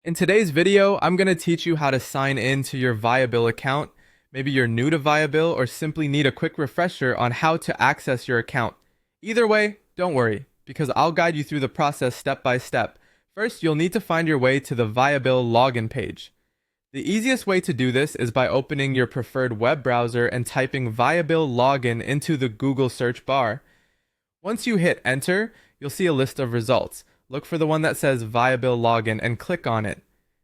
In today's video, I'm going to teach you how to sign in to your Viabill account. Maybe you're new to Viabill or simply need a quick refresher on how to access your account. Either way, don't worry, because I'll guide you through the process step by step. First, you'll need to find your way to the Viabill login page. The easiest way to do this is by opening your preferred web browser and typing Viabill login into the Google search bar. Once you hit enter, you'll see a list of results. Look for the one that says Viabill login and click on it.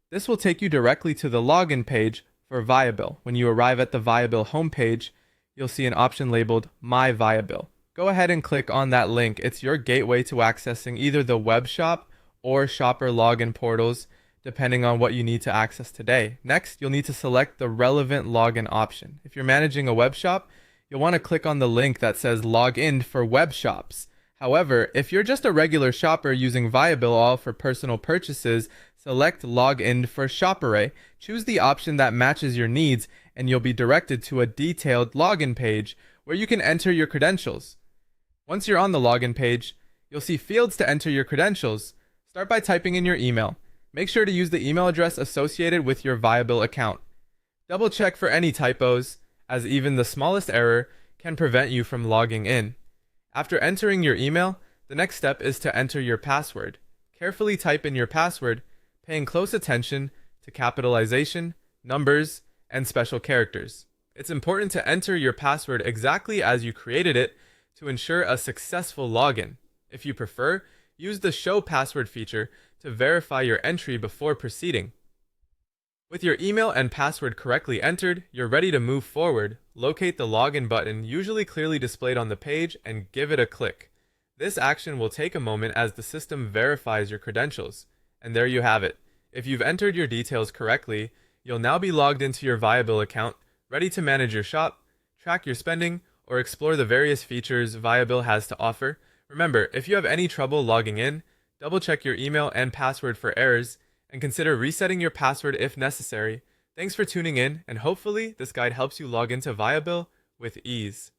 This will take you directly to the login page for Viabill. When you arrive at the Viabill homepage, you'll see an option labeled My Viabill. Go ahead and click on that link. It's your gateway to accessing either the web shop or shopper login portals, depending on what you need to access today. Next, you'll need to select the relevant login option. If you're managing a web shop, you'll want to click on the link that says Log In for web shops. However, if you're just a regular shopper using Viabill all for personal purchases, select Log In for Shop Array. Choose the option that matches your needs, and you'll be directed to a detailed login page where you can enter your credentials. Once you're on the login page, you'll see fields to enter your credentials. Start by typing in your email. Make sure to use the email address associated with your Viabill account. Double check for any typos, as even the smallest error can prevent you from logging in. After entering your email, the next step is to enter your password. Carefully type in your password, paying close attention to capitalization, numbers, and special characters. It's important to enter your password exactly as you created it to ensure a successful login. If you prefer, use the Show Password feature to verify your entry before proceeding. With your email and password correctly entered, you're ready to move forward. Locate the login button, usually clearly displayed on the page, and give it a click. This action will take a moment as the system verifies your credentials. And there you have it. If you've entered your details correctly, you'll now be logged into your Viabill account, ready to manage your shop, track your spending, or explore the various features Viabill has to offer. Remember, if you have any trouble logging in, double check your email and password for errors, and consider resetting your password if necessary. Thanks for tuning in, and hopefully this guide helps you log into Viabill with ease.